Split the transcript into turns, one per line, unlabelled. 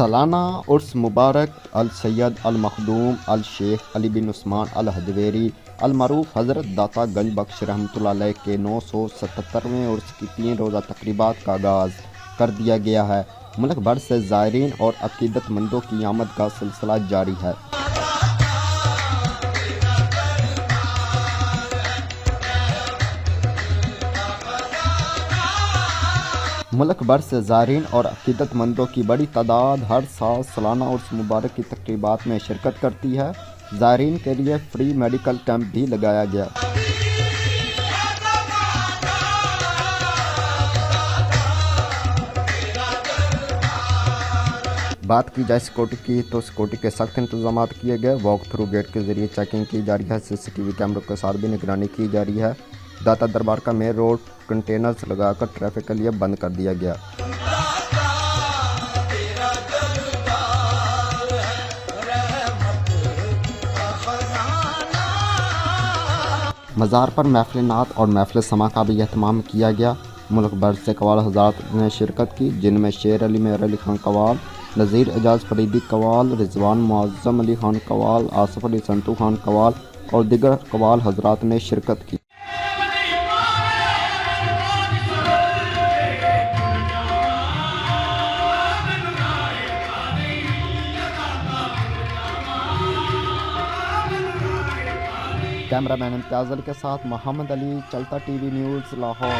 सालाना उर्स मुबारक अल सैयद अल मखदूम अल शेख अली बिन उस्मान अल हजवेरी अल मरूफ हज़रत दाता गंज बख्श रहमतुल्लाह अलैह के 977वें उर्स की 3 रोज़ा तकरीबात का आगाज़ कर दिया गया है। मुल्क भर से ज़ायरीन और अकीदतमंदों की आमद का सिलसिला जारी है। मुल्क भर से ज़ायरीन और अकीदतमंदों की बड़ी तादाद हर साल सालाना उर्स मुबारक की तकरीबात में शिरकत करती है। ज़ायरीन के लिए फ्री मेडिकल कैंप भी लगाया गया। बात की जाए सिक्योरिटी की तो सिक्योरिटी के सख्त इंतजाम किए गए। वॉक थ्रू गेट के जरिए चेकिंग की जा रही है। CCTV कैमरों के साथ भी निगरानी की जा रही है। दाता दरबार का मेन रोड कंटेनर्स लगाकर ट्रैफिक के लिए बंद कर दिया गया। मज़ार पर महफिल नात और महफिल समा का भी एहतमाम किया गया। मुल्क भर से कवाल हज़रात ने शिरकत की, जिनमें शेर अली मेहर अली खान कवाल, नज़ीर एजाज फरीदी कवाल, रिजवान मुअज़्ज़म अली खान कवाल, आसिफ अली संतू खान कवाल और दीगर कवाल हज़रात ने शिरकत की। कैमरामैन इम्तियाज़ अली के साथ मोहम्मद अली, चलता TV न्यूज़, लाहौर।